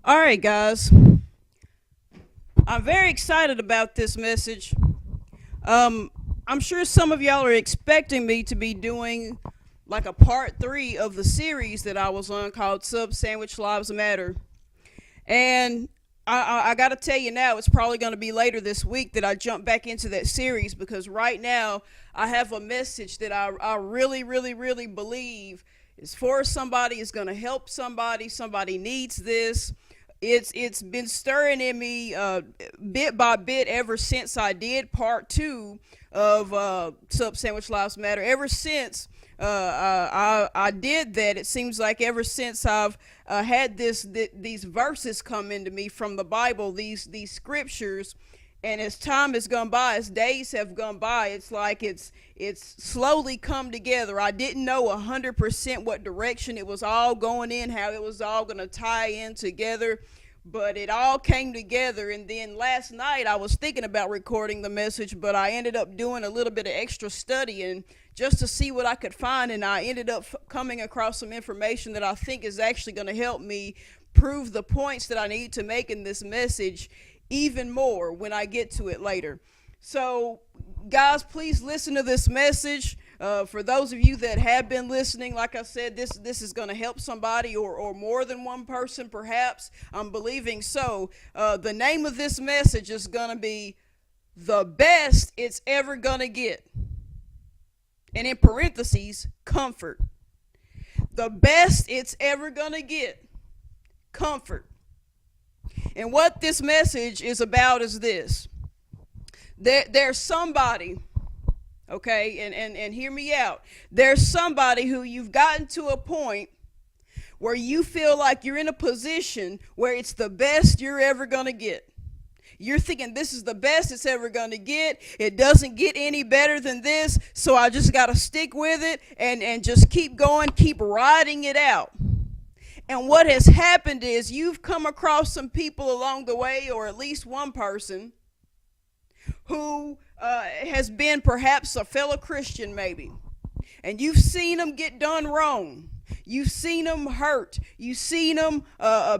All right, guys. I'm very excited about this message. Um, I'm sure some of y'all are expecting me to be doing like a part three of the series that I was on called Sub Sandwich Lives Matter. And I got to tell you now, it's probably going to be later this week that I jump back into that series because right now I have a message that I really, really, really believe is for somebody, is going to help somebody. Somebody needs this. It's been stirring in me bit by bit ever since I did part two of Sub Sandwich Lives Matter. Ever since I did that, it seems like ever since I've had these verses come into me from the Bible, these scriptures, and as time has gone by, as days have gone by, it's like it's slowly come together. I didn't know 100% what direction it was all going in, how it was all going to tie in together, but it all came together. And then last night I was thinking about recording the message, but I ended up doing a little bit of extra studying just to see what I could find, and I ended up coming across some information that I think is actually going to help me prove the points that I need to make in this message even more when I get to it later. So, guys, please listen to this message. For those of you that have been listening, like I said, this is going to help somebody or more than one person, perhaps. I'm believing so. The name of this message is going to be The Best It's Ever Going to Get. And in parentheses, comfort. The best it's ever going to get. Comfort. And what this message is about is this. There's somebody, okay, and hear me out. There's somebody who you've gotten to a point where you feel like you're in a position where it's the best you're ever going to get. You're thinking this is the best it's ever going to get. It doesn't get any better than this, so I just got to stick with it and just keep going, keep riding it out. And what has happened is you've come across some people along the way, or at least one person, who has been perhaps a fellow Christian maybe. And you've seen them get done wrong. You've seen them hurt. You've seen them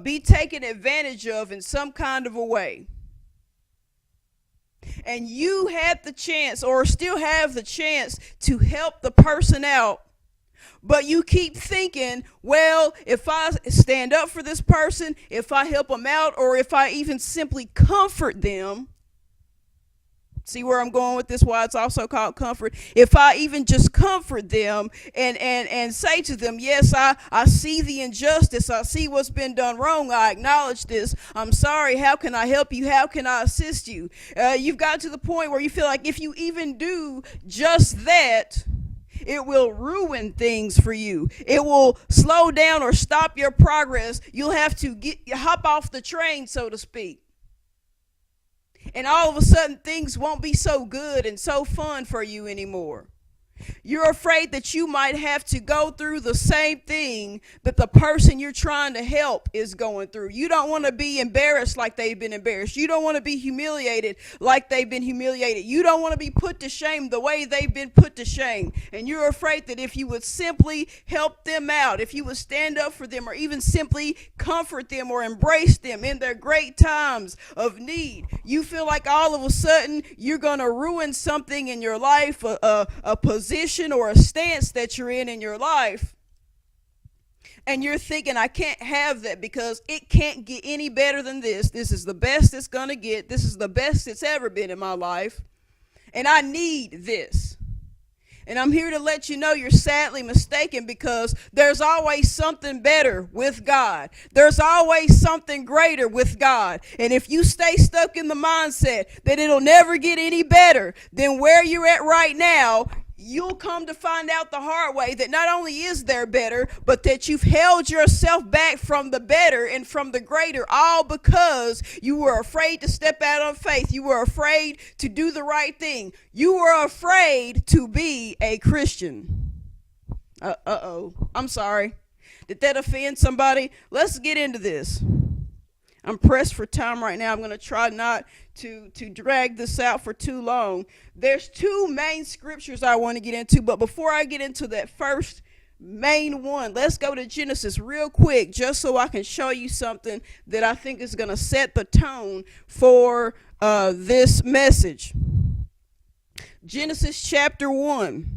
be taken advantage of in some kind of a way. And you had the chance, or still have the chance, to help the person out. But you keep thinking, well, if I stand up for this person, if I help them out, or if I even simply comfort them, see where I'm going with this, why it's also called comfort. If I even just comfort them and say to them, yes, I see the injustice. I see what's been done wrong. I acknowledge this. I'm sorry. How can I help you? How can I assist you? You've got to the point where you feel like if you even do just that, it will ruin things for you. It will slow down or stop your progress. You'll have to hop off the train, so to speak. And all of a sudden, things won't be so good and so fun for you anymore. You're afraid that you might have to go through the same thing that the person you're trying to help is going through. You don't want to be embarrassed like they've been embarrassed. You don't want to be humiliated like they've been humiliated. You don't want to be put to shame the way they've been put to shame. And you're afraid that if you would simply help them out, if you would stand up for them, or even simply comfort them or embrace them in their great times of need, you feel like all of a sudden you're going to ruin something in your life, a position or a stance that you're in your life, and you're thinking, I can't have that because it can't get any better than this. This is the best it's gonna get. This is the best it's ever been in my life, and I need this. And I'm here to let you know you're sadly mistaken, because there's always something better with God. There's always something greater with God. And if you stay stuck in the mindset that it'll never get any better than where you're at right now, you'll come to find out the hard way that not only is there better, but that you've held yourself back from the better and from the greater, all because you were afraid to step out on faith. You were afraid to do the right thing. You were afraid to be a Christian. I'm sorry. Did that offend somebody? Let's get into this. I'm pressed for time right now. I'm going to try not to drag this out for too long. There's two main scriptures I want to get into, but before I get into that first main one. Let's go to Genesis real quick, just so I can show you something that I think is going to set the tone for this message. Genesis chapter 1.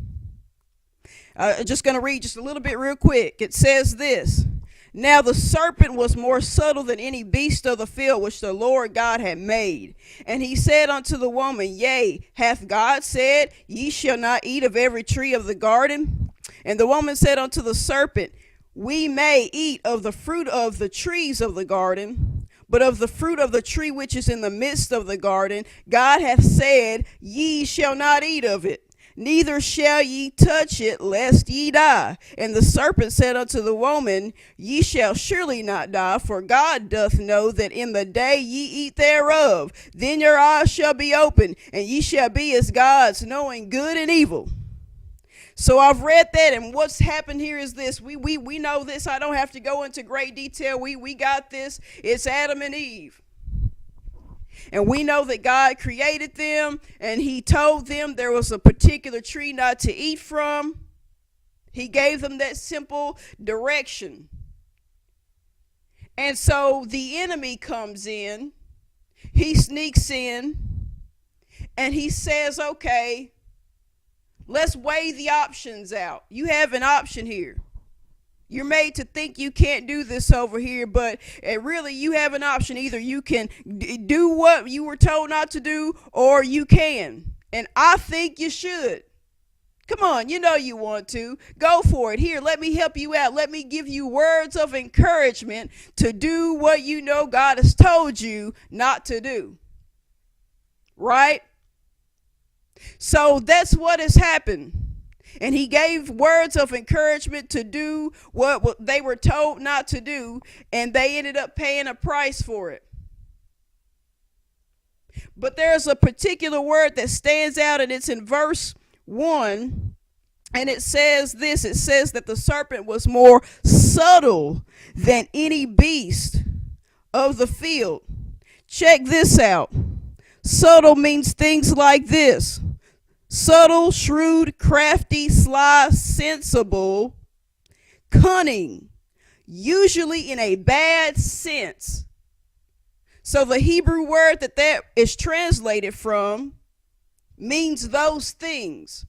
Just going to read just a little bit real quick. It says this. Now the serpent was more subtle than any beast of the field which the Lord God had made. And he said unto the woman, Yea, hath God said, Ye shall not eat of every tree of the garden? And the woman said unto the serpent, We may eat of the fruit of the trees of the garden, but of the fruit of the tree which is in the midst of the garden, God hath said, Ye shall not eat of it, neither shall ye touch it, lest ye die. And the serpent said unto the woman, Ye shall surely not die, for God doth know that in the day ye eat thereof, then your eyes shall be opened, and ye shall be as gods, knowing good and evil. So I've read that, and what's happened here is this. We know this. I don't have to go into great detail. We got this. It's Adam and Eve. And we know that God created them, and he told them there was a particular tree not to eat from. He gave them that simple direction. And so the enemy comes in, he sneaks in, and he says, okay, let's weigh the options out. You have an option here. You're made to think you can't do this over here, but really you have an option. Either you can do what you were told not to do, or you can. And I think you should. Come on, you know you want to. Go for it. Here, let me help you out. Let me give you words of encouragement to do what you know God has told you not to do. Right? So that's what has happened. And he gave words of encouragement to do what they were told not to do, and they ended up paying a price for it. But there's a particular word that stands out, and it's in verse 1, and it says this. It says that the serpent was more subtle than any beast of the field. Check this out. Subtle means things like this. Subtle, shrewd, crafty, sly, sensible, cunning, usually in a bad sense. So the Hebrew word that is translated from means those things.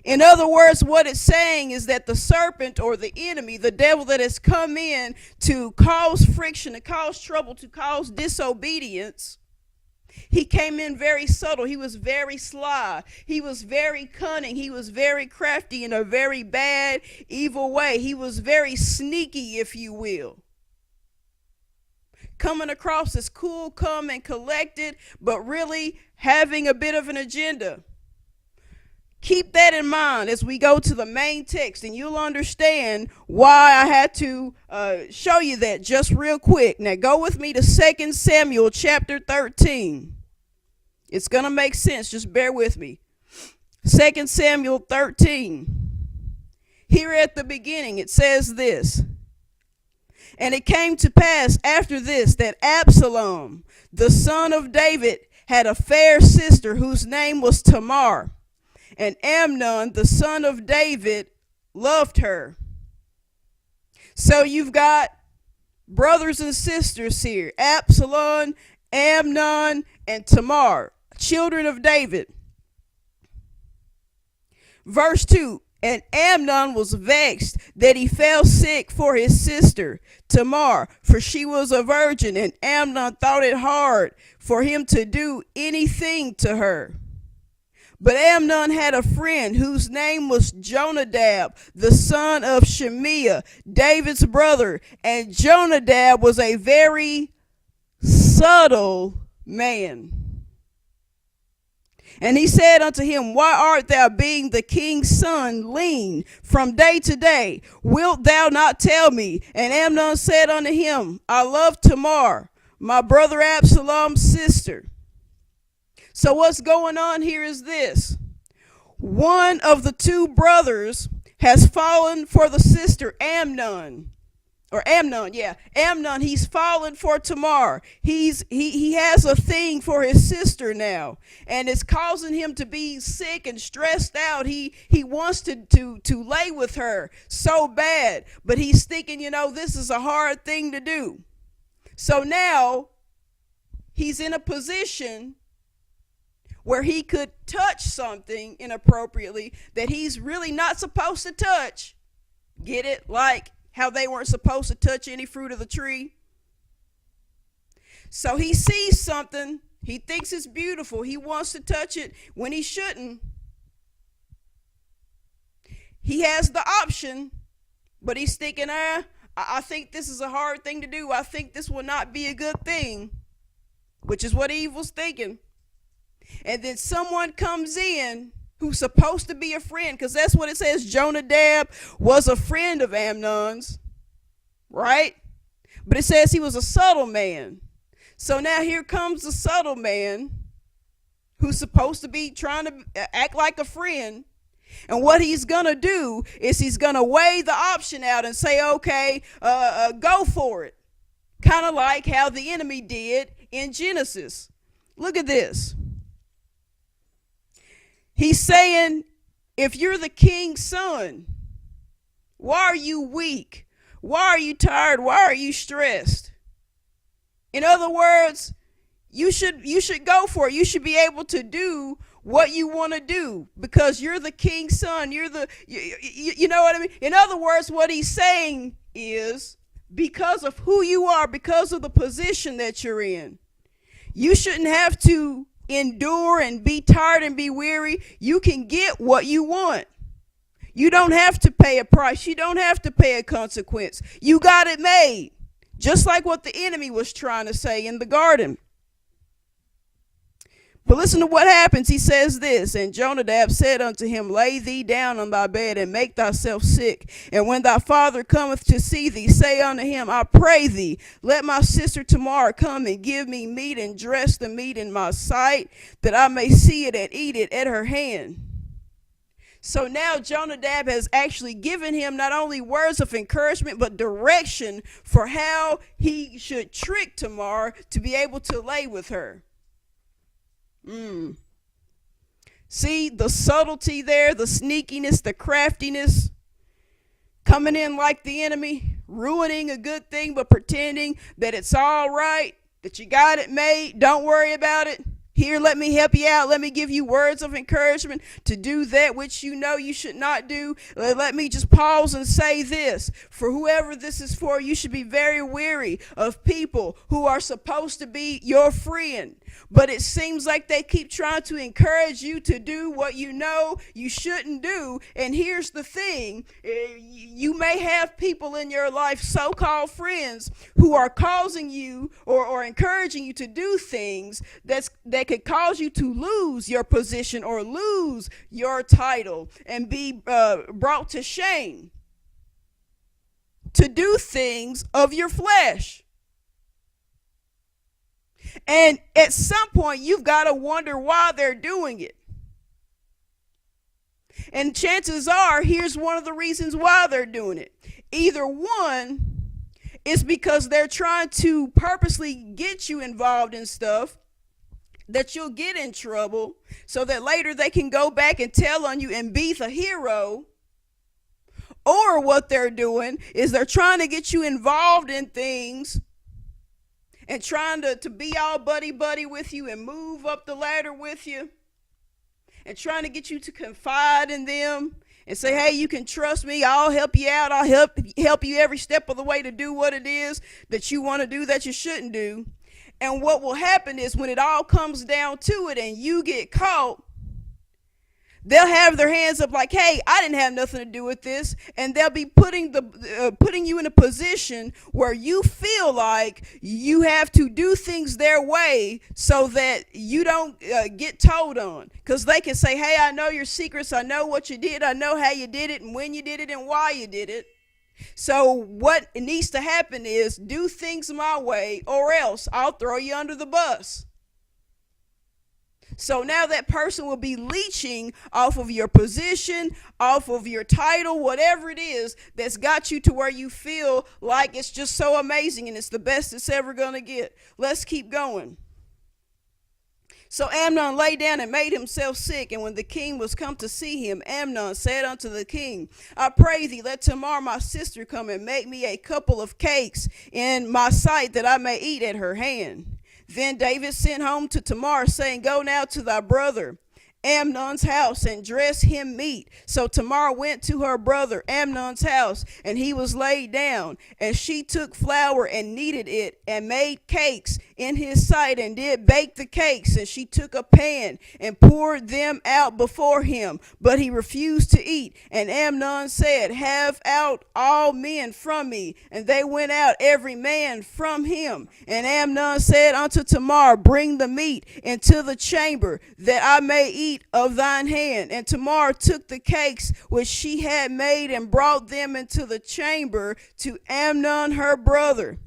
In other words, what it's saying is that the serpent, or the enemy, the devil that has come in to cause friction, to cause trouble, to cause disobedience, he came in very subtle. He was very sly. He was very cunning. He was very crafty in a very bad, evil way. He was very sneaky, if you will. Coming across as cool, calm, and collected, but really having a bit of an agenda. Keep that in mind as we go to the main text, and you'll understand why I had to show you that just real quick. Now go with me to 2 Samuel chapter 13. It's going to make sense. Just bear with me. 2 Samuel 13. Here at the beginning it says this. And it came to pass after this that Absolom, the son of David, had a fair sister whose name was Tamar. And Amnon, the son of David, loved her. So you've got brothers and sisters here. Absalom, Amnon, and Tamar, children of David. Verse 2. And Amnon was vexed that he fell sick for his sister Tamar, for she was a virgin, and Amnon thought it hard for him to do anything to her. But Amnon had a friend whose name was Jonadab, the son of Shemiah, David's brother, and Jonadab was a very subtle man. And he said unto him, Why art thou, being the king's son, lean from day to day? Wilt thou not tell me? And Amnon said unto him, I love Tamar, my brother Absalom's sister. So what's going on here is this. One of the two brothers has fallen for the sister Amnon. or Amnon, yeah, Amnon, he's fallen for Tamar. He has a thing for his sister now, and it's causing him to be sick and stressed out. He wants to lay with her so bad, but he's thinking, this is a hard thing to do. So now he's in a position where he could touch something inappropriately that he's really not supposed to touch. Get it? Like how they weren't supposed to touch any fruit of the tree. So he sees something. He thinks it's beautiful. He wants to touch it when he shouldn't. He has the option, but he's thinking, I think this is a hard thing to do. I think this will not be a good thing, which is what Eve was thinking. And then someone comes in who's supposed to be a friend, because that's what it says. Jonadab was a friend of Amnon's, right? But it says he was a subtle man. So now here comes the subtle man who's supposed to be trying to act like a friend. And what he's going to do is he's going to weigh the option out and say, okay, go for it. Kind of like how the enemy did in Genesis. Look at this. He's saying, if you're the king's son, why are you weak? Why are you tired? Why are you stressed? In other words, you should go for it. You should be able to do what you want to do because you're the king's son. You know what I mean? In other words, what he's saying is, because of who you are, because of the position that you're in, you shouldn't have to endure and be tired and be weary. You can get what you want. You don't have to pay a price. You don't have to pay a consequence. You got it made. Just like what the enemy was trying to say in the garden. But listen to what happens. He says this, and Jonadab said unto him, lay thee down on thy bed and make thyself sick. And when thy father cometh to see thee, say unto him, I pray thee, let my sister Tamar come and give me meat and dress the meat in my sight, that I may see it and eat it at her hand. So now Jonadab has actually given him not only words of encouragement, but direction for how he should trick Tamar to be able to lay with her. See the subtlety there, the sneakiness, the craftiness, coming in like the enemy, ruining a good thing, but pretending that it's all right, that you got it made. Don't worry about it. Here, let me help you out. Let me give you words of encouragement to do that which you know you should not do. Let me just pause and say this. For whoever this is for, you should be very weary of people who are supposed to be your friend. But it seems like they keep trying to encourage you to do what you know you shouldn't do. And here's the thing. You may have people in your life, so-called friends, who are causing you or encouraging you to do things that could cause you to lose your position or lose your title and be brought to shame. To do things of your flesh. And at some point, you've got to wonder why they're doing it. And chances are, here's one of the reasons why they're doing it. Either one is because they're trying to purposely get you involved in stuff that you'll get in trouble so that later they can go back and tell on you and be the hero. Or what they're doing is they're trying to get you involved in things and trying to be all buddy-buddy with you and move up the ladder with you and trying to get you to confide in them and say, hey, you can trust me. I'll help you out. I'll help you every step of the way to do what it is that you want to do that you shouldn't do. And what will happen is when it all comes down to it and you get caught, they'll have their hands up like, hey, I didn't have nothing to do with this. And they'll be putting you in a position where you feel like you have to do things their way so that you don't get told on. Because they can say, hey, I know your secrets. I know what you did. I know how you did it and when you did it and why you did it. So what needs to happen is do things my way or else I'll throw you under the bus. So now that person will be leeching off of your position, off of your title, whatever it is that's got you to where you feel like it's just so amazing and it's the best it's ever going to get. Let's keep going. So Amnon lay down and made himself sick. And when the king was come to see him, Amnon said unto the king, I pray thee, let tomorrow my sister come and make me a couple of cakes in my sight, that I may eat at her hand. Then David sent home to Tamar, saying, Go now to thy brother Amnon's house and dress him meat. So Tamar went to her brother Amnon's house, and he was laid down. And she took flour and kneaded it, and made cakes in his sight, and did bake the cakes. And she took a pan and poured them out before him, but he refused to eat. And Amnon said, Have out all men from me. And they went out every man from him. And Amnon said unto Tamar, Bring the meat into the chamber, that I may eat of thine hand. And Tamar took the cakes which she had made, and brought them into the chamber to Amnon her brother.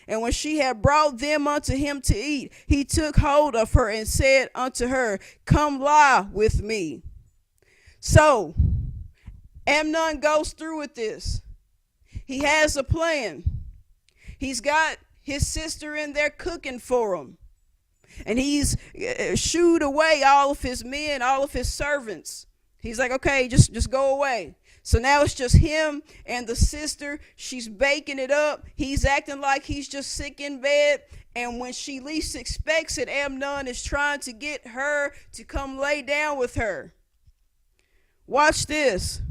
And when she had brought them unto him to eat, he took hold of her and said unto her, Come lie with me. So Amnon goes through with this. He has a plan. He's got his sister in there cooking for him. And he's shooed away all of his men, all of his servants. He's like, okay, just go away. So now it's just him and the sister. She's baking it up. He's acting like he's just sick in bed. And when she least expects it, Amnon is trying to get her to come lay down with her. Watch this.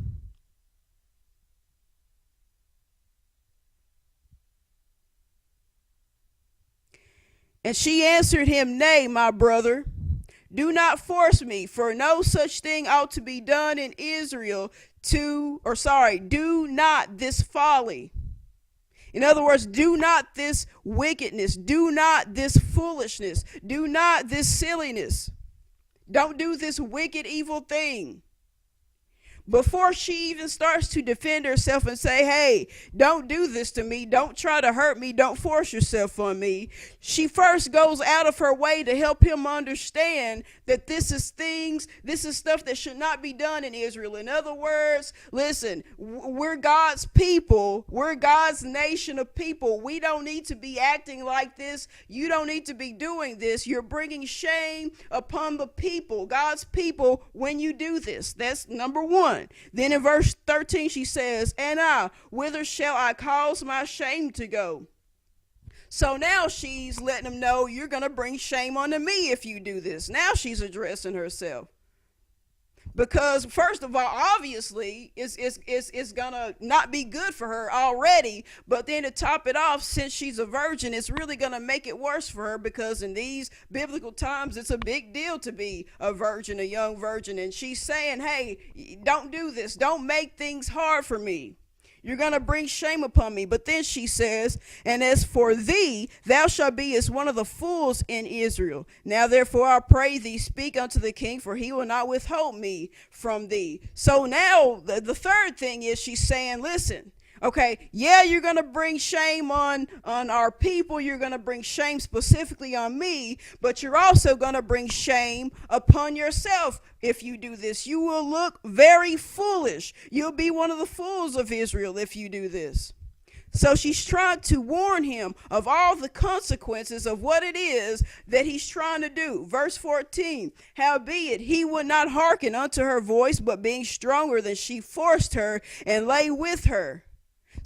And she answered him, Nay, my brother, do not force me, for no such thing ought to be done in Israel do not this folly. In other words, do not this wickedness, do not this foolishness, do not this silliness. Don't do this wicked, evil thing. Before she even starts to defend herself and say, hey, don't do this to me, don't try to hurt me, don't force yourself on me, she first goes out of her way to help him understand that this is stuff that should not be done in Israel. In other words, listen, we're God's people, we're God's nation of people. We don't need to be acting like this. You don't need to be doing this. You're bringing shame upon the people, God's people, when you do this. That's number one. Then in verse 13 she says, And whither shall I cause my shame to go? So now she's letting him know, you're going to bring shame onto me if you do this. Now she's addressing herself. Because first of all, obviously, it's going to not be good for her already. But then to top it off, since she's a virgin, it's really going to make it worse for her, because in these biblical times, it's a big deal to be a virgin, a young virgin. And she's saying, hey, don't do this. Don't make things hard for me. You're going to bring shame upon me. But then she says, And as for thee, thou shalt be as one of the fools in Israel. Now therefore I pray thee, speak unto the king, for he will not withhold me from thee. So now the third thing is she's saying, listen, okay, yeah, you're going to bring shame on our people. You're going to bring shame specifically on me, but you're also going to bring shame upon yourself if you do this. You will look very foolish. You'll be one of the fools of Israel if you do this. So she's trying to warn him of all the consequences of what it is that he's trying to do. Verse 14, howbeit he would not hearken unto her voice, but being stronger than she, forced her and lay with her.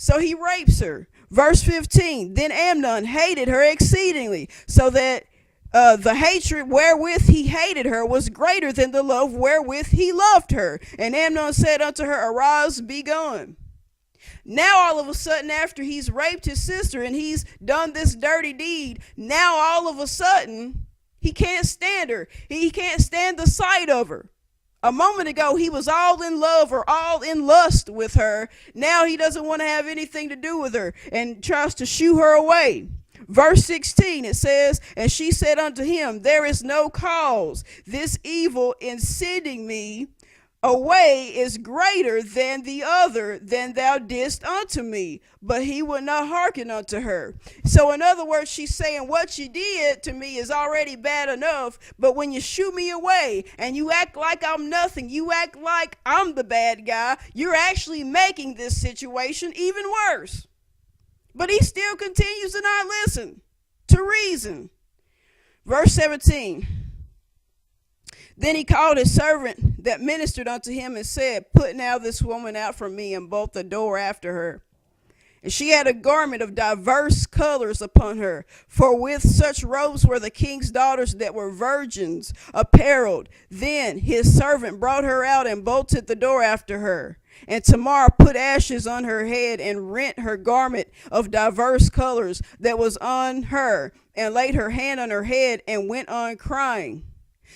So he rapes her. Verse 15, then Amnon hated her exceedingly, so that the hatred wherewith he hated her was greater than the love wherewith he loved her. And Amnon said unto her, Arise, be gone. Now all of a sudden, after he's raped his sister and he's done this dirty deed, now all of a sudden he can't stand her. He can't stand the sight of her. A moment ago, he was all in love or all in lust with her. Now he doesn't want to have anything to do with her and tries to shoo her away. Verse 16, it says, And she said unto him, There is no cause, this evil in sending me away is greater than the other than thou didst unto me. But he would not hearken unto her. So in other words, she's saying what you did to me is already bad enough, but when you shoo me away and you act like I'm nothing, you act like I'm the bad guy, you're actually making this situation even worse. But he still continues to not listen to reason. Verse 17. Then he called his servant that ministered unto him and said, Put now this woman out from me, and bolt the door after her. And she had a garment of diverse colors upon her, for with such robes were the king's daughters that were virgins apparelled. Then his servant brought her out and bolted the door after her. And Tamar put ashes on her head and rent her garment of diverse colors that was on her, and laid her hand on her head and went on crying.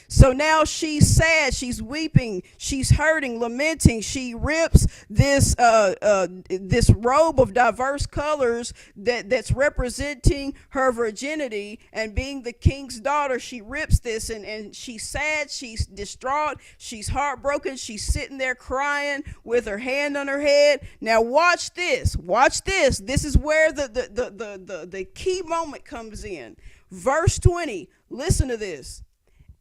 So now she's sad, she's weeping, she's hurting, lamenting. She rips this robe of diverse colors that's representing her virginity and being the king's daughter. She rips this, and she's sad, she's distraught, she's heartbroken, she's sitting there crying with her hand on her head. Now watch this. Watch this. This is where the key moment comes in. Verse 20. Listen to this.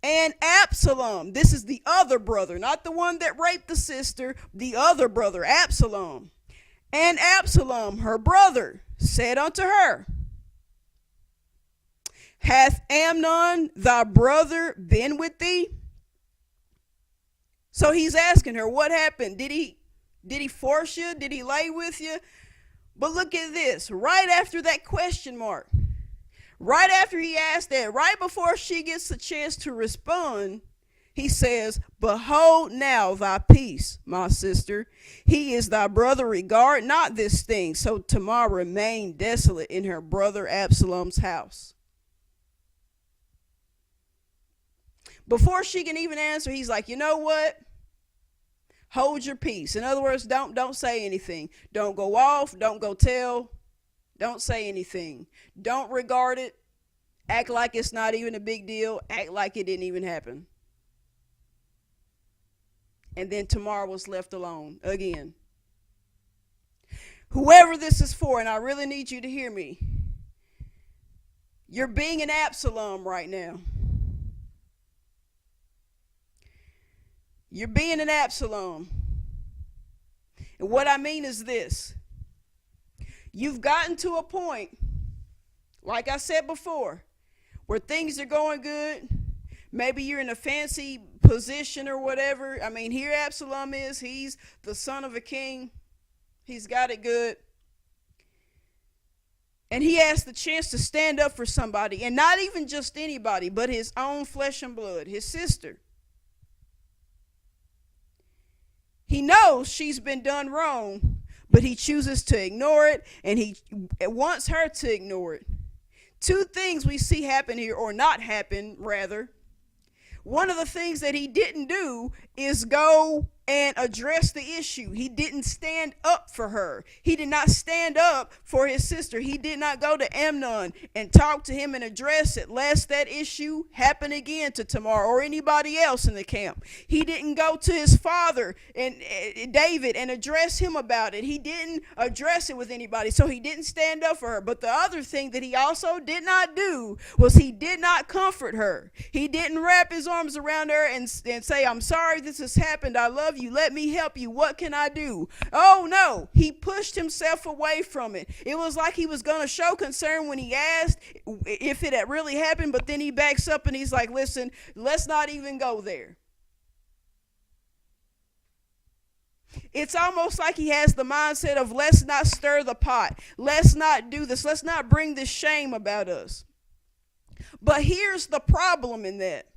And Absolom, this is the other brother, not the one that raped the sister, the other brother, Absolom. And Absolom, her brother, said unto her, Hath Amnon thy brother been with thee? So he's asking her, what happened? Did he force you? Did he lay with you? But look at this, right after that question mark. Right after he asked that, right before she gets a chance to respond, he says, Behold now thy peace, my sister. He is thy brother. Regard not this thing. So Tamar remained desolate in her brother Absalom's house. Before she can even answer, he's like, you know what? Hold your peace. In other words, don't say anything. Don't go off. Don't go tell. Don't say anything. Don't regard it. Act like it's not even a big deal. Act like it didn't even happen. And then Tamar was left alone again. Whoever this is for, and I really need you to hear me, you're being an Absolom right now. You're being an Absolom. And what I mean is this. You've gotten to a point, like I said before, where things are going good. Maybe you're in a fancy position or whatever. I mean, here Absolom is. He's the son of a king. He's got it good. And he has the chance to stand up for somebody. And not even just anybody, but his own flesh and blood, his sister. He knows she's been done wrong, but he chooses to ignore it, and he wants her to ignore it. Two things we see happen here, or not happen, rather. One of the things that he didn't do is go and address the issue. He didn't stand up for her. He did not stand up for his sister. He did not go to Amnon and talk to him and address it, lest that issue happen again to Tamar or anybody else in the camp. He didn't go to his father and David and address him about it. He didn't address it with anybody, so he didn't stand up for her. But the other thing that he also did not do was he did not comfort her. He didn't wrap his arms around her and say, I'm sorry this has happened. I love you. Let me help you. What can I do? Oh no, he pushed himself away from it. It was like he was going to show concern when he asked if it had really happened, but then he backs up and he's like, listen, let's not even go there. It's almost like he has the mindset of let's not stir the pot. Let's not do this. Let's not bring this shame about us. But here's the problem in that.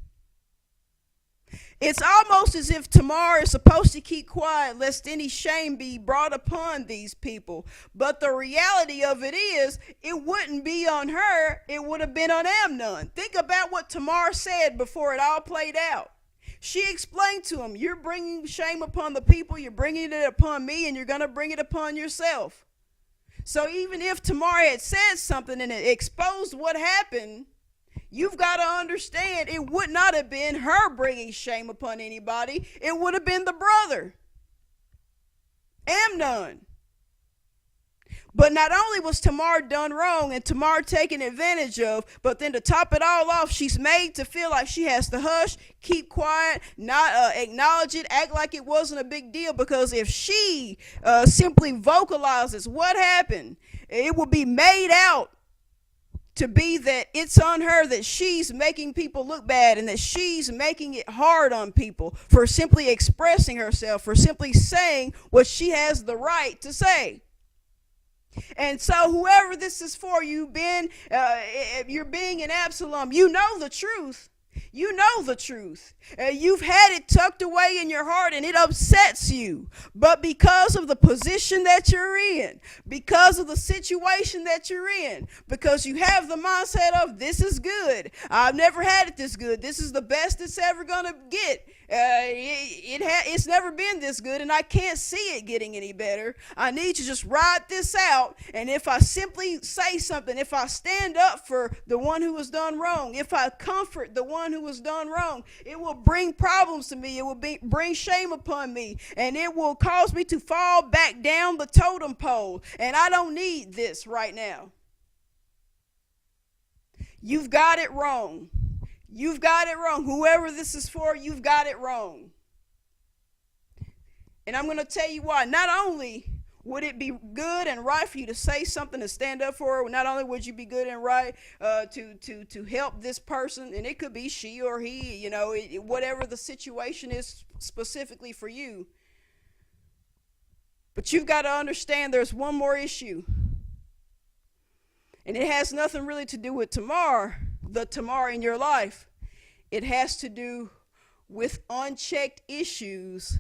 It's almost as if Tamar is supposed to keep quiet lest any shame be brought upon these people. But the reality of it is, it wouldn't be on her. It would have been on Amnon. Think about what Tamar said before it all played out. She explained to him, you're bringing shame upon the people, you're bringing it upon me, and you're going to bring it upon yourself. So even if Tamar had said something and it exposed what happened, You've got to understand, it would not have been her bringing shame upon anybody. It would have been the brother, Amnon. But not only was Tamar done wrong and Tamar taken advantage of, but then to top it all off, she's made to feel like she has to hush, keep quiet, not acknowledge it, act like it wasn't a big deal. Because if she simply vocalizes what happened, it will be made out to be that it's on her, that she's making people look bad and that she's making it hard on people for simply expressing herself, for simply saying what she has the right to say. And so whoever this is for, you're being an Absolom, you know the truth. You know the truth. You've had it tucked away in your heart and it upsets you. But because of the position that you're in, because of the situation that you're in, because you have the mindset of this is good. I've never had it this good. This is the best it's ever going to get. It's never been this good and I can't see it getting any better. I need to just ride this out. And if I simply say something, if I stand up for the one who was done wrong, if I comfort the one who was done wrong, it will bring problems to me. It will bring shame upon me, and it will cause me to fall back down the totem pole. And I don't need this right now. You've got it wrong. You've got it wrong. Whoever this is for, you've got it wrong. And I'm going to tell you why. Not only would it be good and right for you to say something and stand up for her, not only would you be good and right to help this person, and it could be she or he, whatever the situation is specifically for you. But you've got to understand there's one more issue. And it has nothing really to do with the Tamar in your life. It has to do with unchecked issues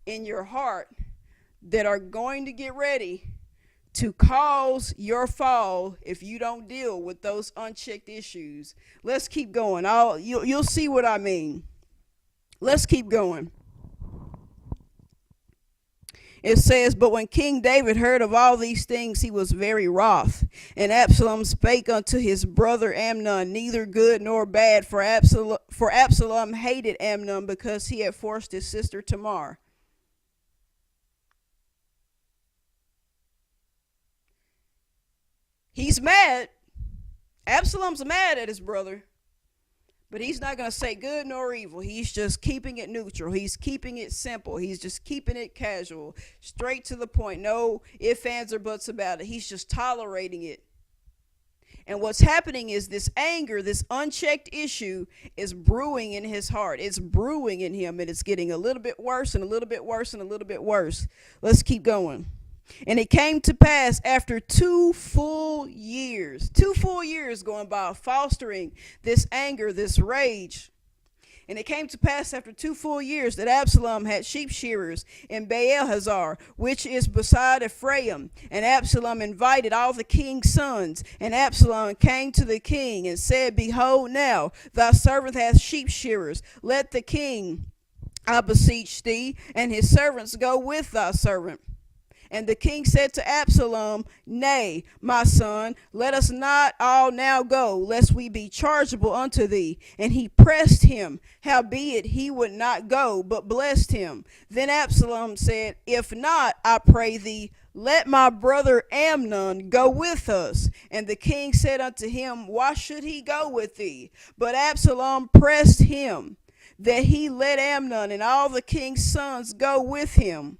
in your heart that are going to get ready to cause your fall if you don't deal with those unchecked issues. Let's keep going. You'll see what I mean. Let's keep going. It says, but when King David heard of all these things, he was very wroth. And Absalom spake unto his brother Amnon, neither good nor bad, for Absalom hated Amnon because he had forced his sister Tamar. He's mad. Absalom's mad at his brother. But he's not going to say good nor evil. He's just keeping it neutral. He's keeping it simple. He's just keeping it casual, straight to the point. No ifs, ands, or buts about it. He's just tolerating it. And what's happening is this anger, this unchecked issue is brewing in his heart. It's brewing in him, and it's getting a little bit worse and a little bit worse and a little bit worse. Let's keep going. And it came to pass after 2 full years going by, fostering this anger, this rage. And it came to pass after 2 full years that Absalom had sheep shearers in Baal-hazor, which is beside Ephraim. And Absalom invited all the king's sons. And Absalom came to the king and said, behold, now thy servant hath sheep shearers. Let the king, I beseech thee, and his servants go with thy servant. And the king said to Absalom, nay, my son, let us not all now go, lest we be chargeable unto thee. And he pressed him, howbeit he would not go, but blessed him. Then Absalom said, if not, I pray thee, let my brother Amnon go with us. And the king said unto him, why should he go with thee? But Absalom pressed him, that he let Amnon and all the king's sons go with him.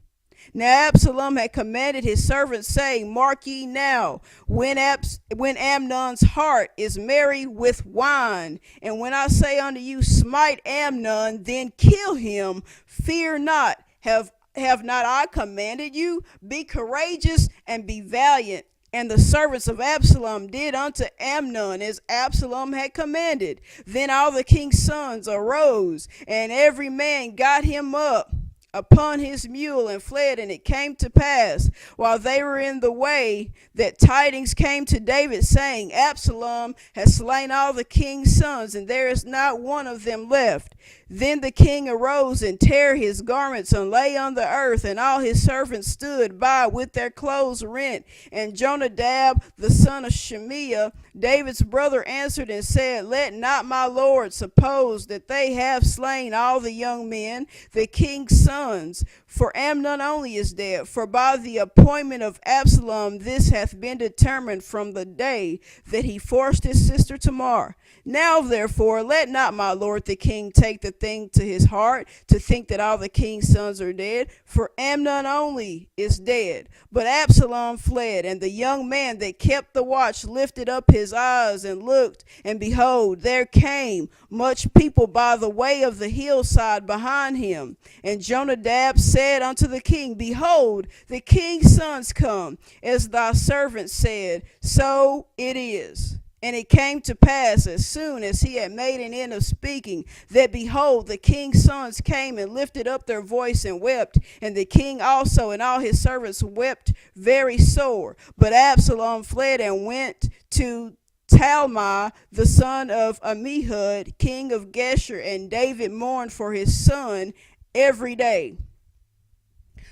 Now Absalom had commanded his servants, saying, mark ye now, when Amnon's heart is merry with wine, and when I say unto you, smite Amnon, then kill him, fear not, have not I commanded you? Be courageous and be valiant. And the servants of Absalom did unto Amnon as Absalom had commanded. Then all the king's sons arose, and every man got him up upon his mule and fled. And it came to pass, while they were in the way, that tidings came to David, saying, Absalom has slain all the king's sons, and there is not one of them left. Then the king arose and tare his garments and lay on the earth, and all his servants stood by with their clothes rent. And Jonadab, the son of Shemiah, David's brother, answered and said, Let not my lord suppose that they have slain all the young men, the king's sons, for Amnon only is dead. For by the appointment of Absolom this hath been determined from the day that he forced his sister Tamar. Now therefore let not my lord the king take the thing to his heart, to think that all the king's sons are dead, for Amnon only is dead. But Absalom fled, and the young man that kept the watch lifted up his eyes and looked, and behold, there came much people by the way of the hillside behind him. And Jonadab said unto the king, Behold, the king's sons come, as thy servant said, so it is. And it came to pass, as soon as he had made an end of speaking, that behold, the king's sons came and lifted up their voice and wept. And the king also and all his servants wept very sore. But Absalom fled and went to Talmai, the son of Ammihud, king of Geshur, and David mourned for his son every day.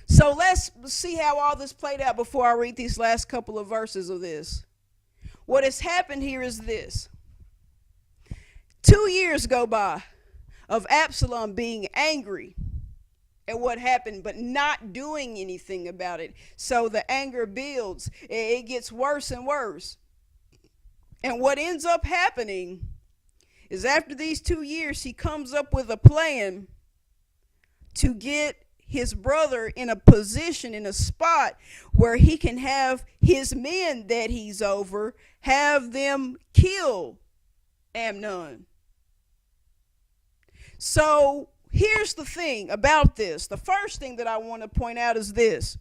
So let's see how all this played out before I read these last couple of verses of this. What has happened here is this. 2 years go by of Absalom being angry at what happened, but not doing anything about it. So the anger builds. It gets worse and worse. And what ends up happening is after these 2 years, he comes up with a plan to get his brother in a position, in a spot where he can have his men that he's over, have them kill Amnon. So here's the thing about this. The first thing that I want to point out is this.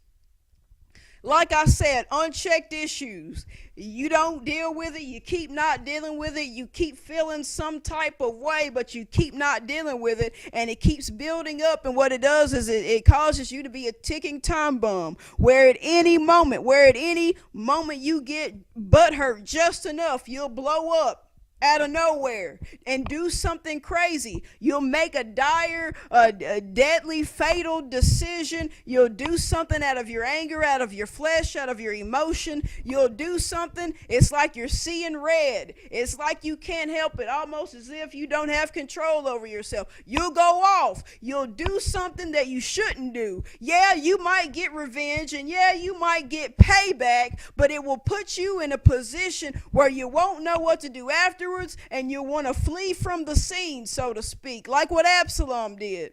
Like I said, unchecked issues. You don't deal with it. You keep not dealing with it. You keep feeling some type of way, but you keep not dealing with it. And it keeps building up. And what it does is it causes you to be a ticking time bomb. Where at any moment you get butthurt just enough, you'll blow up out of nowhere and do something crazy. You'll make a dire, a deadly, fatal decision. You'll do something out of your anger, out of your flesh, out of your emotion. You'll do something. It's like you're seeing red. It's like you can't help it, almost as if you don't have control over yourself. You'll go off. You'll do something that you shouldn't do. Yeah, you might get revenge, and yeah, you might get payback, but it will put you in a position where you won't know what to do after, and you want to flee from the scene, so to speak, like what Absalom did.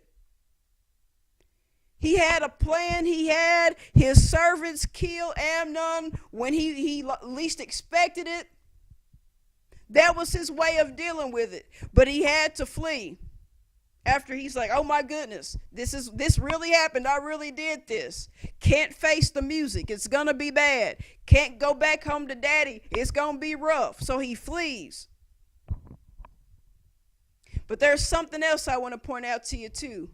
He had a plan. He had his servants kill Amnon when he least expected it. That was his way of dealing with it. But he had to flee. After he's like, oh my goodness, this really happened. I really did this. Can't face the music. It's going to be bad. Can't go back home to daddy. It's going to be rough. So he flees. But there's something else I want to point out to you too.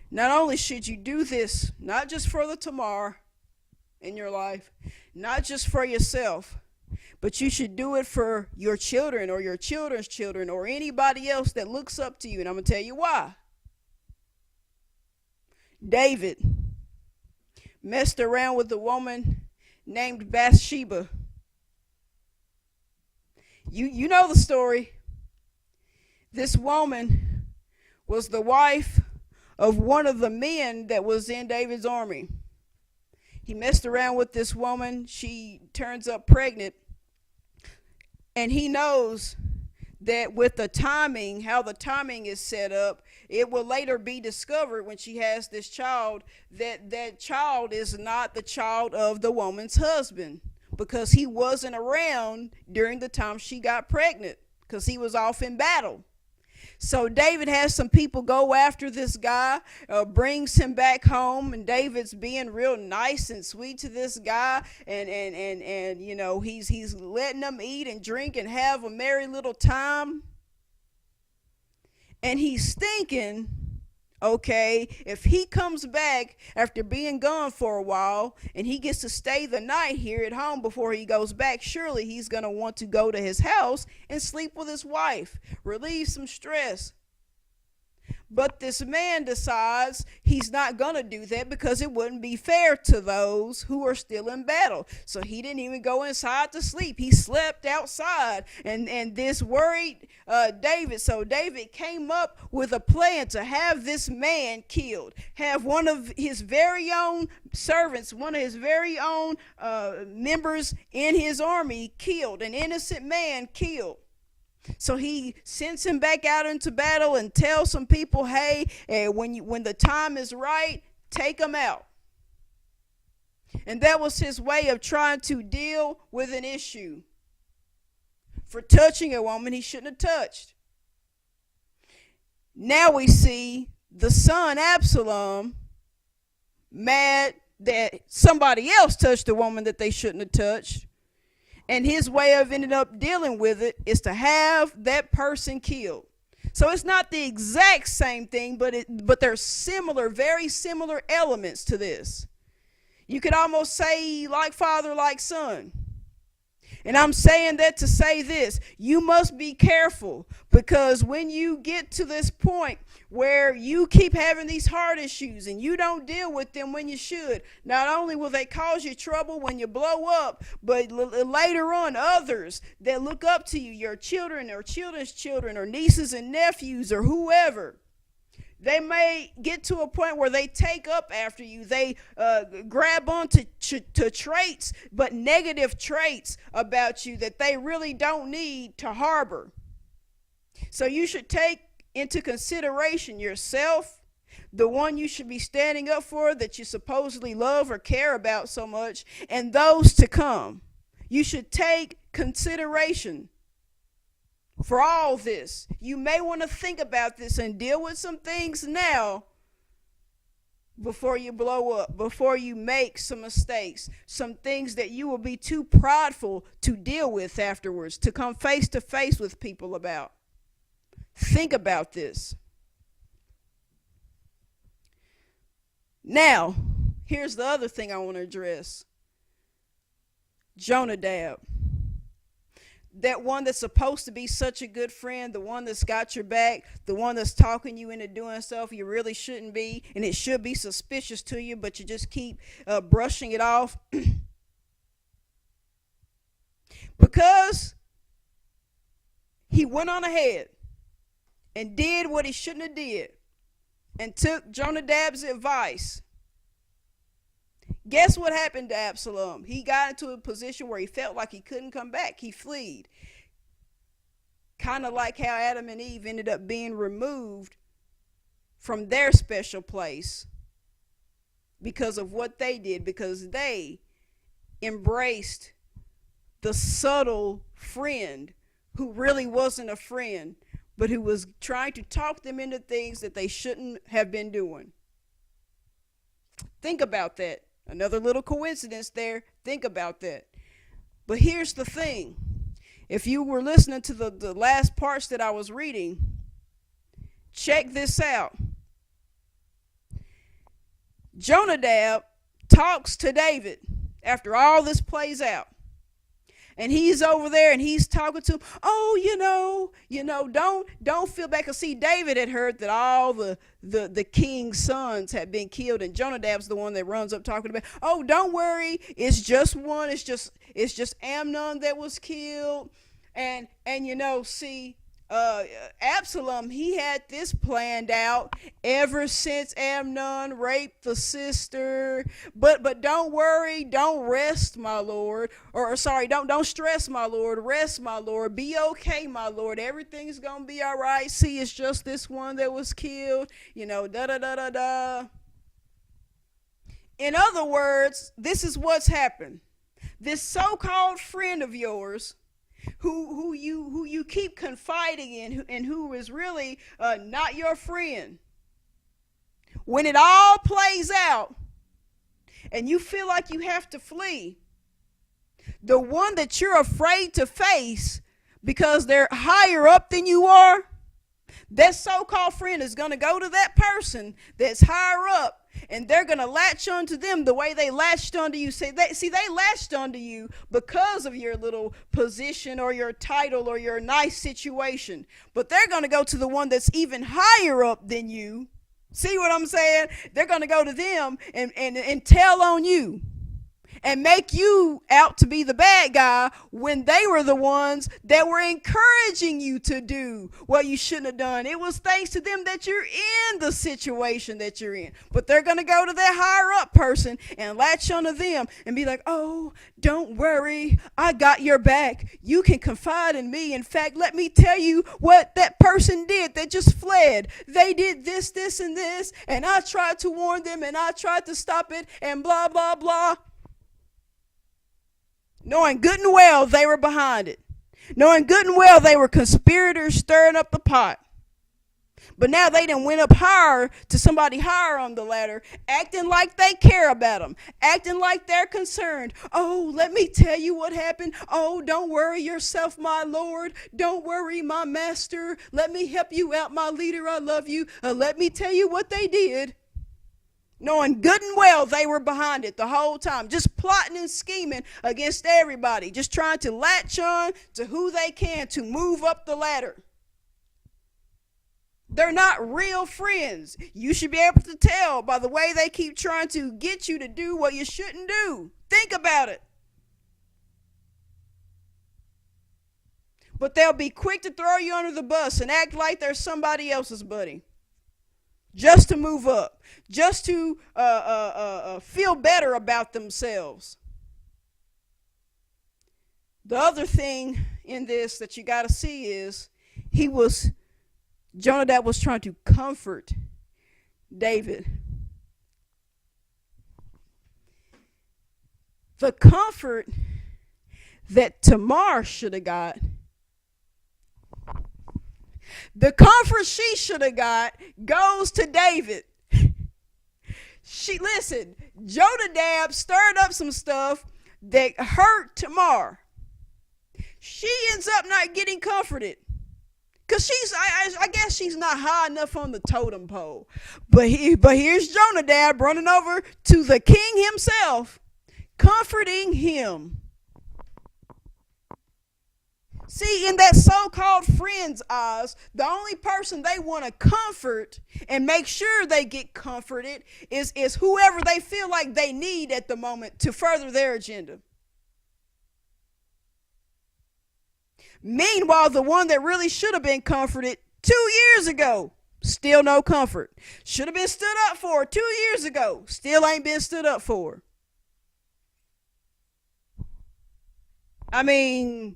Not only should you do this, not just for the Tamar in your life, not just for yourself, but you should do it for your children or your children's children or anybody else that looks up to you. And I'm going to tell you why. David messed around with a woman named Bathsheba. You know the story. This woman was the wife of one of the men that was in David's army. He messed around with this woman. She turns up pregnant. And he knows that with the timing, how the timing is set up, it will later be discovered when she has this child that that child is not the child of the woman's husband, because he wasn't around during the time she got pregnant, because he was off in battle. So David has some people go after this guy, brings him back home, and David's being real nice and sweet to this guy, and you know, he's letting them eat and drink and have a merry little time. And he's thinking, okay, if he comes back after being gone for a while and he gets to stay the night here at home before he goes back, surely he's going to want to go to his house and sleep with his wife, relieve some stress. But this man decides he's not going to do that because it wouldn't be fair to those who are still in battle. So he didn't even go inside to sleep. He slept outside. And this worried David. So David came up with a plan to have this man killed. Have one of his very own servants, one of his very own members in his army killed. An innocent man killed. So he sends him back out into battle and tells some people, hey, when the time is right, take him out. And that was his way of trying to deal with an issue for touching a woman he shouldn't have touched. Now we see the son Absolom mad that somebody else touched a woman that they shouldn't have touched. And his way of ending up dealing with it is to have that person killed. So it's not the exact same thing, but there's similar, very similar elements to this. You could almost say like father, like son. And I'm saying that to say this: you must be careful, because when you get to this point where you keep having these heart issues and you don't deal with them when you should, not only will they cause you trouble when you blow up, but later on others that look up to you, your children or children's children or nieces and nephews or whoever, they may get to a point where they take up after you. They grab on to traits, but negative traits about you that they really don't need to harbor. So you should take into consideration yourself, the one you should be standing up for that you supposedly love or care about so much, and those to come. You should take consideration for all this. You may want to think about this and deal with some things now before you blow up, before you make some mistakes, some things that you will be too prideful to deal with afterwards, to come face to face with people about. Think about this. Now, here's the other thing I want to address. Jonadab. That one that's supposed to be such a good friend, the one that's got your back, the one that's talking you into doing stuff you really shouldn't be, and it should be suspicious to you, but you just keep brushing it off. Because he went on ahead and did what he shouldn't have did and took Jonadab's advice. Guess what happened to Absolom? He got into a position where he felt like he couldn't come back. He fled. Kind of like how Adam and Eve ended up being removed from their special place because of what they did, because they embraced the subtle friend who really wasn't a friend, but who was trying to talk them into things that they shouldn't have been doing. Think about that. Another little coincidence there. Think about that. But here's the thing. If you were listening to the last parts that I was reading, check this out. Jonadab talks to David after all this plays out. And he's over there and he's talking to him. Oh, don't feel bad. Because see, David had heard that all the king's sons had been killed, and Jonadab's the one that runs up talking about, oh, don't worry, it's just one. It's just Amnon that was killed. And see, Absolom, he had this planned out ever since Amnon raped the sister. But don't worry, don't rest, my lord. Or sorry, don't stress, my lord. Rest, my lord. Be okay, my lord. Everything's gonna be all right. See, it's just this one that was killed. Da da da da da. In other words, this is what's happened. This so-called friend of yours, who you keep confiding in, and who is really not your friend, when it all plays out and you feel like you have to flee, the one that you're afraid to face because they're higher up than you are, That so-called friend is going to go to that person that's higher up, and they're going to latch onto them the way they latched onto you. They latched onto you because of your little position or your title or your nice situation. But they're going to go to the one that's even higher up than you. See what I'm saying? They're going to go to them and tell on you and make you out to be the bad guy when they were the ones that were encouraging you to do what you shouldn't have done. It was thanks to them that you're in the situation that you're in. But they're going to go to that higher up person and latch onto them and be like, oh, don't worry, I got your back. You can confide in me. In fact, let me tell you what that person did that just fled. They did this, this, and this, and I tried to warn them and I tried to stop it and blah, blah, blah. Knowing good and well they were behind it. Knowing good and well they were conspirators stirring up the pot. But now they done went up higher to somebody higher on the ladder, acting like they care about them, acting like they're concerned. Oh, let me tell you what happened. Oh, don't worry yourself, my Lord. Don't worry, my master. Let me help you out, my leader. I love you. Let me tell you what they did. Knowing good and well they were behind it the whole time, just plotting and scheming against everybody, just trying to latch on to who they can to move up the ladder. They're not real friends. You should be able to tell by the way they keep trying to get you to do what you shouldn't do. Think about it. But they'll be quick to throw you under the bus and act like they're somebody else's buddy. Just to move up, just to feel better about themselves. The other thing in this that you got to see is Jonadab was trying to comfort David. The comfort that Tamar should have got, the comfort she should have got goes to David. Jonadab stirred up some stuff that hurt Tamar. She ends up not getting comforted. Because I guess she's not high enough on the totem pole. But here's Jonadab running over to the king himself, comforting him. See, in that so-called friend's eyes, the only person they want to comfort and make sure they get comforted is whoever they feel like they need at the moment to further their agenda. Meanwhile, the one that really should have been comforted 2 years ago, still no comfort. Should have been stood up for 2 years ago, still ain't been stood up for. I mean,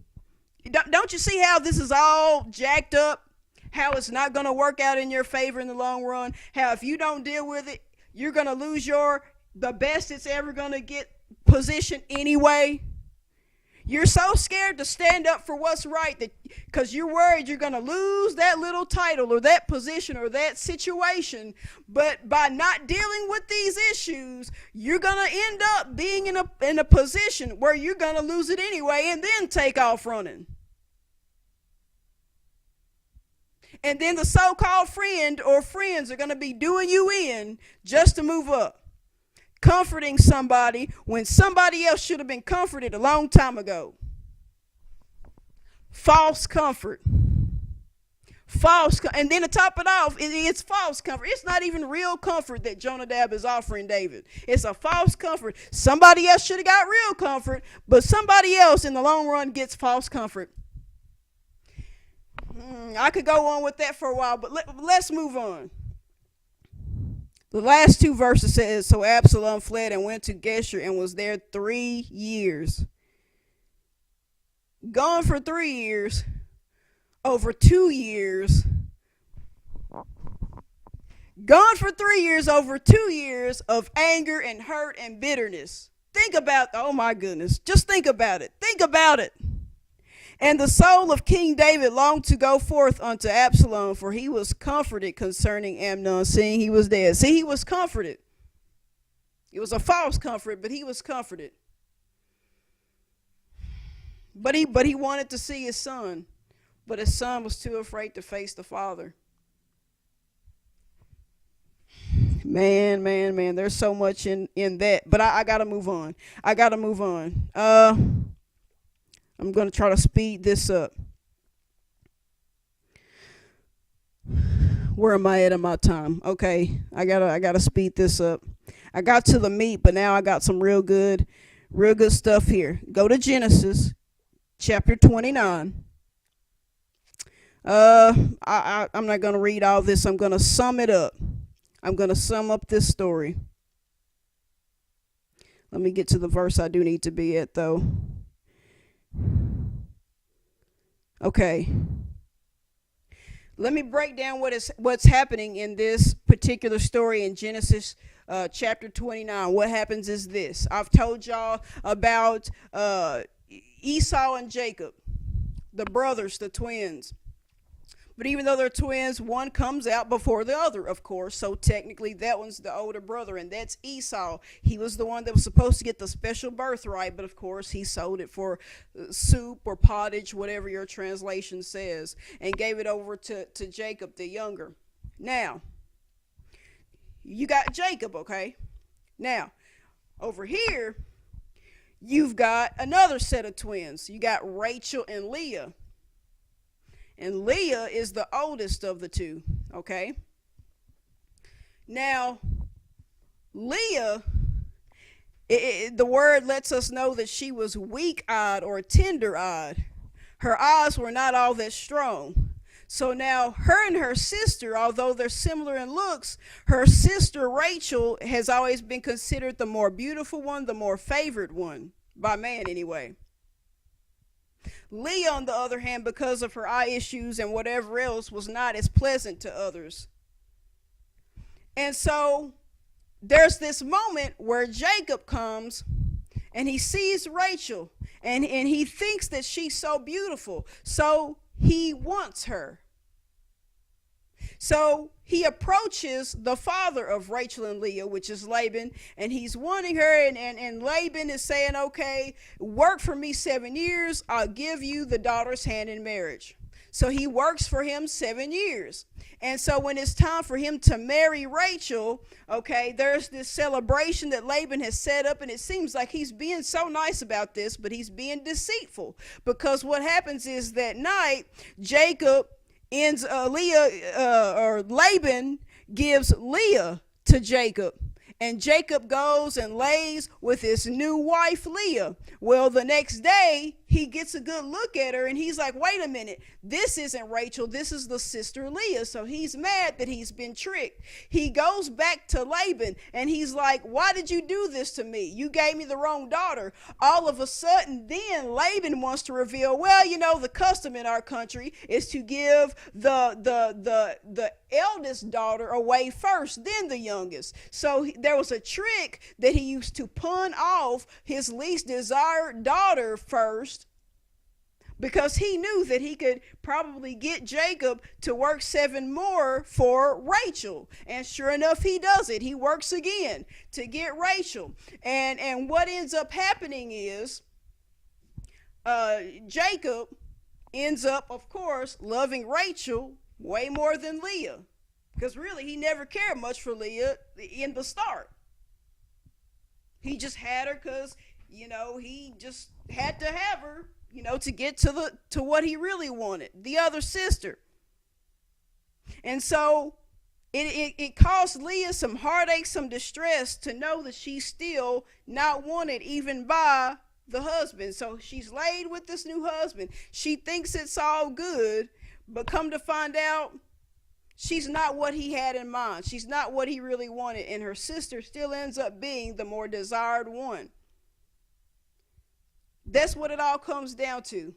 don't you see how this is all jacked up? How it's not going to work out in your favor in the long run? How if you don't deal with it, you're going to lose the best it's ever going to get position anyway? You're so scared to stand up for what's right that because you're worried you're going to lose that little title or that position or that situation. But by not dealing with these issues, you're going to end up being in a position where you're going to lose it anyway and then take off running. And then the so-called friend or friends are going to be doing you in just to move up. Comforting somebody when somebody else should have been comforted a long time ago. False comfort. And then to top it off, it's false comfort. It's not even real comfort that Jonadab is offering David. It's a false comfort. Somebody else should have got real comfort, but somebody else in the long run gets false comfort. I could go on with that for a while, but let's move on. The last two verses says, so Absolom fled and went to Geshur and was there 3 years. Gone for 3 years, over 2 years. Gone for 3 years, over 2 years of anger and hurt and bitterness. Think about, oh my goodness, just think about it. Think about it. And the soul of King David longed to go forth unto Absolom, for he was comforted concerning Amnon, seeing he was dead. See, he was comforted. It was a false comfort, but he was comforted. But he wanted to see his son, but his son was too afraid to face the father. Man. There's so much in that, but I gotta move on. I gotta move on. I'm gonna try to speed this up. Where am I at in my time? Okay, I gotta speed this up. I got to the meat, but now I got some real good stuff here. Go to Genesis chapter 29. I'm not gonna read all this. I'm gonna sum it up. I'm gonna sum up this story. Let me get to the verse I do need to be at, though. Okay. Let me break down what's happening in this particular story in Genesis chapter 29. What happens is this. I've told y'all about Esau and Jacob, the brothers, the twins. But even though they're twins, one comes out before the other, of course. So technically, that one's the older brother, and that's Esau. He was the one that was supposed to get the special birthright, but of course, he sold it for soup or pottage, whatever your translation says, and gave it over to Jacob, the younger. Now, you got Jacob, okay? Now, over here, you've got another set of twins. You got Rachel and Leah. And Leah is the oldest of the two, okay? Now, Leah, the word lets us know that she was weak-eyed or tender-eyed. Her eyes were not all that strong. So now her and her sister, although they're similar in looks, her sister Rachel has always been considered the more beautiful one, the more favored one, by man anyway. Leah, on the other hand, because of her eye issues and whatever else, was not as pleasant to others. And so there's this moment where Jacob comes and he sees Rachel and he thinks that she's so beautiful. So he wants her. So he approaches the father of Rachel and Leah, which is Laban, and he's wanting her, and Laban is saying, okay, work for me 7 years, I'll give you the daughter's hand in marriage. So he works for him 7 years. And so when it's time for him to marry Rachel, okay, there's this celebration that Laban has set up, and it seems like he's being so nice about this, but he's being deceitful. Because what happens is that night, Laban gives Leah to Jacob. And Jacob goes and lays with his new wife, Leah. Well, the next day, he gets a good look at her, and he's like, wait a minute, this isn't Rachel, this is the sister Leah. So he's mad that he's been tricked. He goes back to Laban, and he's like, why did you do this to me? You gave me the wrong daughter. All of a sudden, then Laban wants to reveal, well, you know, the custom in our country is to give the eldest daughter away first, then the youngest. So there was a trick that he used to pawn off his least desired daughter first, because he knew that he could probably get Jacob to work 7 more for Rachel. And sure enough, he does it. He works again to get Rachel. And what ends up happening is Jacob ends up, of course, loving Rachel way more than Leah. Because really, he never cared much for Leah in the start. He just had her because, you know, he just had to have her, you know, to get to what he really wanted, the other sister. And so it caused Leah some heartache, some distress to know that she's still not wanted even by the husband. So she's laid with this new husband. She thinks it's all good, but come to find out, she's not what he had in mind. She's not what he really wanted, and her sister still ends up being the more desired one. That's what it all comes down to.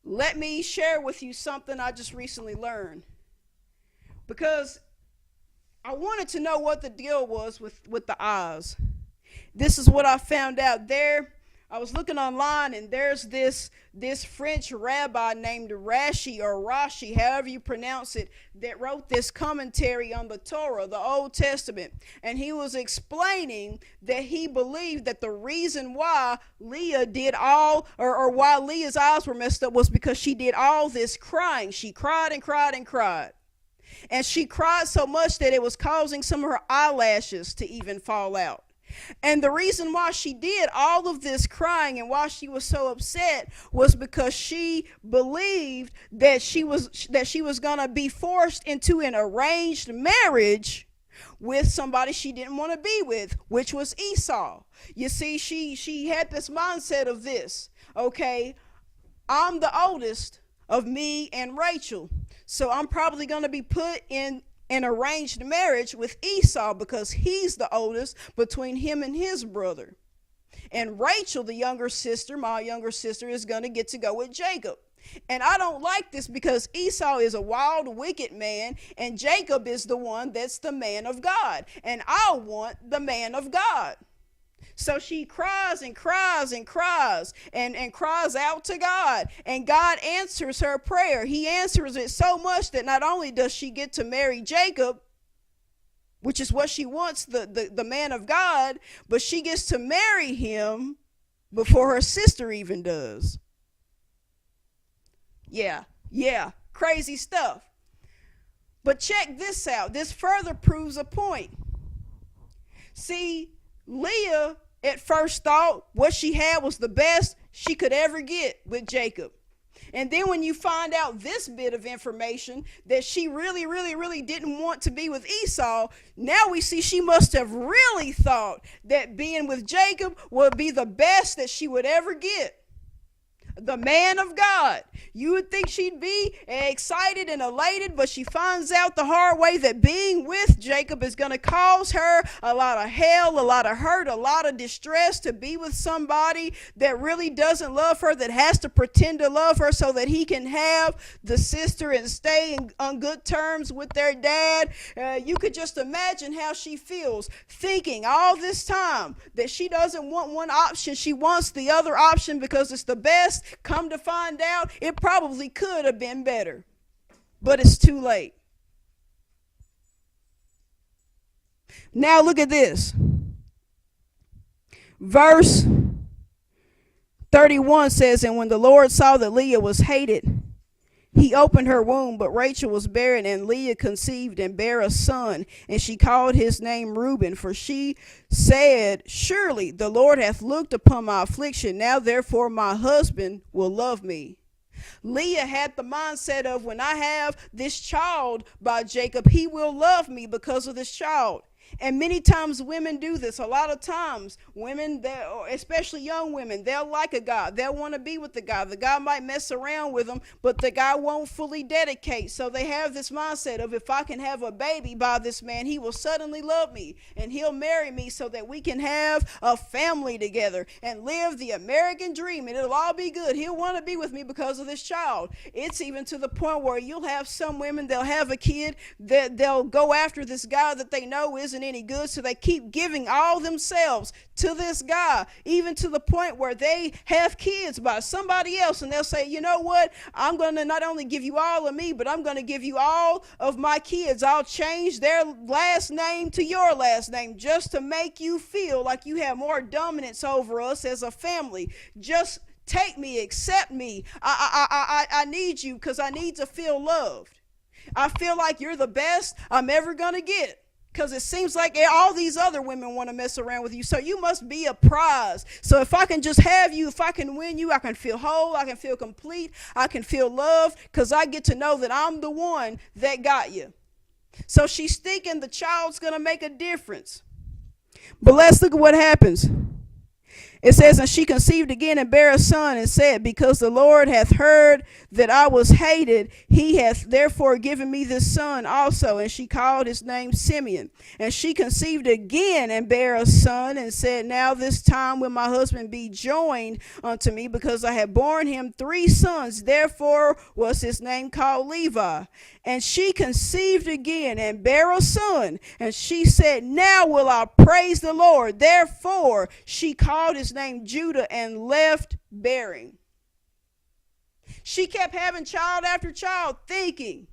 Let me share with you something I just recently learned, because I wanted to know what the deal was with the eyes. This is what I found out there. I was looking online, and there's this French rabbi named Rashi, however you pronounce it, that wrote this commentary on the Torah, the Old Testament. And he was explaining that he believed that the reason why Leah did all, or why Leah's eyes were messed up, was because she did all this crying. She cried and cried and cried. And she cried so much that it was causing some of her eyelashes to even fall out. And the reason why she did all of this crying and why she was so upset was because she believed that she was going to be forced into an arranged marriage with somebody she didn't want to be with, which was Esau. You see, she had this mindset of this, okay, I'm the oldest of me and Rachel, so I'm probably going to be put in an arranged marriage with Esau because he's the oldest between him and his brother. And Rachel, the younger sister, my younger sister, is going to get to go with Jacob. And I don't like this because Esau is a wild, wicked man, and Jacob is the one that's the man of God. And I want the man of God. So she cries and cries and cries and cries out to God. And God answers her prayer. He answers it so much that not only does she get to marry Jacob, which is what she wants, the man of God, but she gets to marry him before her sister even does. Yeah, crazy stuff. But check this out. This further proves a point. See, Leah at first thought what she had was the best she could ever get with Jacob. And then when you find out this bit of information that she really didn't want to be with Esau, now we see she must have really thought that being with Jacob would be the best that she would ever get. The man of God. You would think she'd be excited and elated, but she finds out the hard way that being with Jacob is going to cause her a lot of hell, a lot of hurt, a lot of distress to be with somebody that really doesn't love her, that has to pretend to love her so that he can have the sister and stay on good terms with their dad. You could just imagine how she feels thinking all this time that she doesn't want one option. She wants the other option because it's the best. Come to find out, it probably could have been better, but it's too late. Now look at this. Verse 31 says, and when the Lord saw that Leah was hated, he opened her womb, but Rachel was barren, and Leah conceived and bare a son, and she called his name Reuben, for she said, surely the Lord hath looked upon my affliction. Now therefore my husband will love me. Leah had the mindset of, when I have this child by Jacob, he will love me because of this child. And many times women do this. A lot of times women, especially young women, they'll like a guy. They'll want to be with the guy. The guy might mess around with them, but the guy won't fully dedicate. So they have this mindset of, if I can have a baby by this man, he will suddenly love me and he'll marry me so that we can have a family together and live the American dream, and it'll all be good. He'll want to be with me because of this child. It's even to the point where you'll have some women, they'll have a kid that they'll go after this guy that they know isn't any good, so they keep giving all themselves to this guy, even to the point where they have kids by somebody else, and they'll say, you know what, I'm going to not only give you all of me, but I'm going to give you all of my kids. I'll change their last name to your last name just to make you feel like you have more dominance over us as a family. Just take me, accept me. I need you because I need to feel loved. I feel like you're the best I'm ever going to get, because it seems like all these other women want to mess around with you. So you must be a prize. So if I can just have you, if I can win you, I can feel whole, I can feel complete, I can feel loved, because I get to know that I'm the one that got you. So she's thinking the child's going to make a difference. But let's look at what happens. It says, and she conceived again and bare a son, and said, because the Lord hath heard that I was hated, he hath therefore given me this son also. And she called his name Simeon. And she conceived again and bare a son, and said, now this time will my husband be joined unto me, because I have borne him 3 sons. Therefore was his name called Levi. And she conceived again and bare a son. And she said, now will I praise the Lord. Therefore she called his name Judah, and left bearing. She kept having child after child, thinking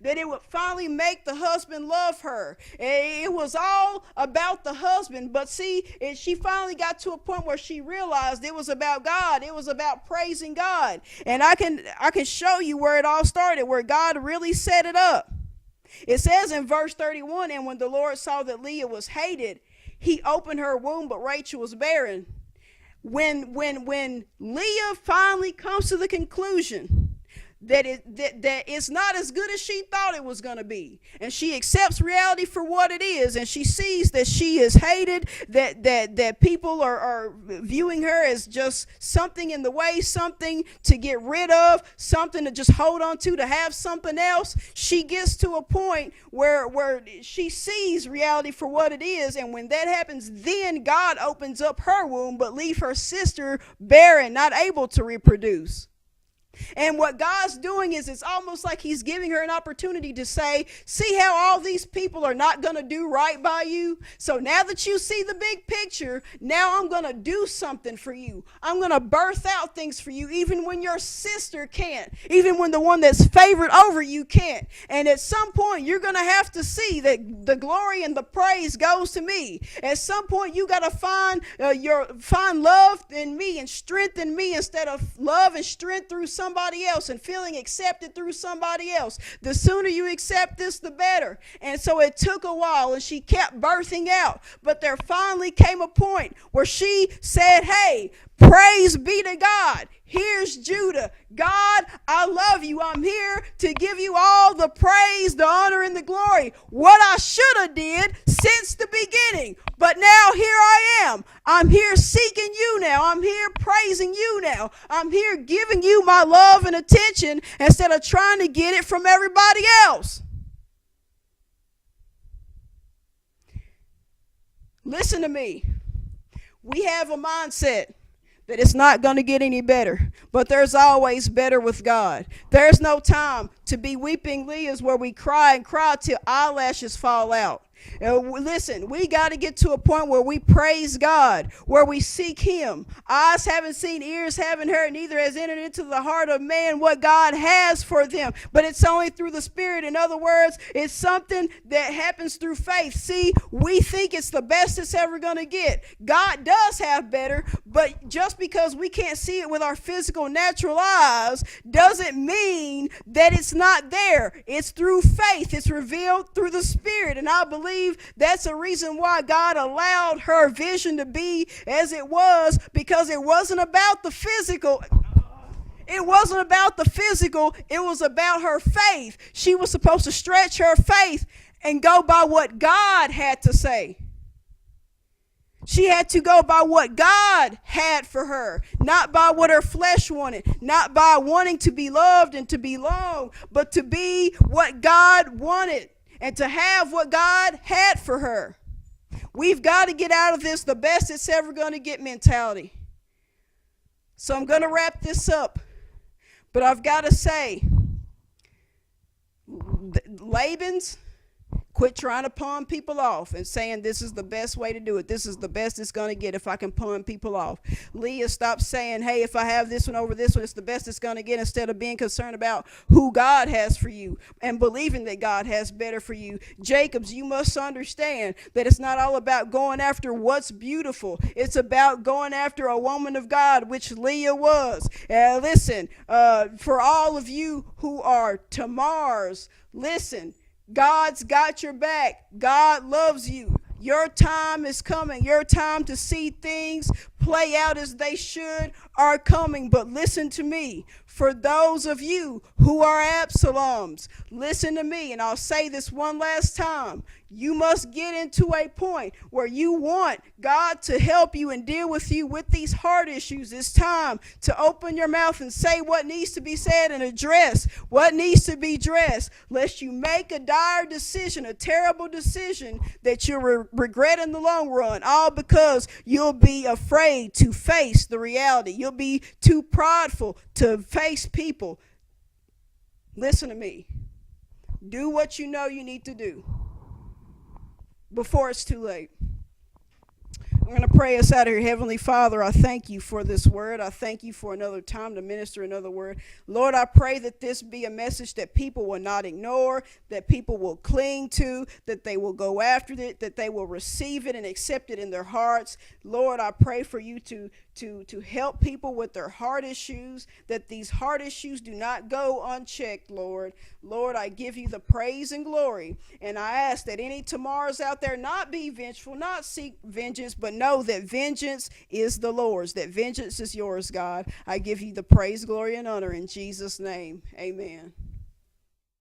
that it would finally make the husband love her. It was all about the husband. But see, she finally got to a point where she realized it was about God. It was about praising God. And I can show you where it all started, where God really set it up. It says in verse 31, and when the Lord saw that Leah was hated, he opened her womb, but Rachel was barren. When Leah finally comes to the conclusion that it's not as good as she thought it was going to be, and she accepts reality for what it is, and she sees that she is hated, that people are viewing her as just something in the way, something to get rid of, something to just hold on to have something else. She gets to a point where she sees reality for what it is, and when that happens, then God opens up her womb but leave her sister barren, not able to reproduce. And what God's doing is it's almost like he's giving her an opportunity to say, see how all these people are not going to do right by you? So now that you see the big picture, now I'm going to do something for you. I'm going to birth out things for you, even when your sister can't, even when the one that's favored over you can't. And at some point, you're going to have to see that the glory and the praise goes to me. At some point, you got to find love in me and strength in me instead of love and strength through somebody else and feeling accepted through somebody else. The sooner you accept this, the better. And so it took a while, and she kept birthing out. But there finally came a point where she said, hey, praise be to God. Here's Judah. God, I love you. I'm here to give you all the praise, the honor, and the glory. What I should have did since the beginning. But now here I am. I'm here seeking you now. I'm here praising you now. I'm here giving you my love and attention instead of trying to get it from everybody else. Listen to me. We have a mindset that it's not going to get any better. But there's always better with God. There's no time to be weeping Leahs where we cry and cry till eyelashes fall out. Listen, we got to get to a point where we praise God, where we seek him. Eyes haven't seen, ears haven't heard, neither has entered into the heart of man what God has for them. But it's only through the Spirit. In other words, it's something that happens through faith. See, we think it's the best it's ever going to get. God does have better, but just because we can't see it with our physical, natural eyes doesn't mean that it's not there. It's through faith. It's revealed through the Spirit. And I believe that's a reason why God allowed her vision to be as it was, because it wasn't about the physical. It wasn't about the physical. It was about her faith. She was supposed to stretch her faith and go by what God had to say. She had to go by what God had for her, not by what her flesh wanted, not by wanting to be loved and to belong, but to be what God wanted and to have what God had for her. We've got to get out of this the best it's ever going to get mentality. So I'm going to wrap this up, but I've got to say, Laban's, quit trying to pawn people off and saying this is the best way to do it. This is the best it's going to get if I can pawn people off. Leah stopped saying, hey, if I have this one over this one, it's the best it's going to get, instead of being concerned about who God has for you and believing that God has better for you. Jacobs, you must understand that it's not all about going after what's beautiful. It's about going after a woman of God, which Leah was. Listen, for all of you who are Tamars, listen, God's got your back. God loves you. Your time is coming. Your time to see things play out as they should are coming. But listen to me. For those of you who are Absoloms, listen to me, and I'll say this one last time. You must get into a point where you want God to help you and deal with you with these heart issues. It's time to open your mouth and say what needs to be said and address what needs to be addressed, lest you make a dire decision, a terrible decision that you'll regret in the long run, all because you'll be afraid to face the reality. You'll be too prideful to face people. Listen to me. Do what you know you need to do before it's too late. I'm going to pray us out here. Heavenly Father, I thank you for this word. I thank you for another time to minister another word. Lord, I pray that this be a message that people will not ignore, that people will cling to, that they will go after it, that they will receive it and accept it in their hearts. Lord, I pray for you to help people with their heart issues, that these heart issues do not go unchecked, Lord. Lord, I give you the praise and glory, and I ask that any tomorrows out there not be vengeful, not seek vengeance, but know that vengeance is the Lord's, that vengeance is yours, God. I give you the praise, glory, and honor in Jesus' name. Amen.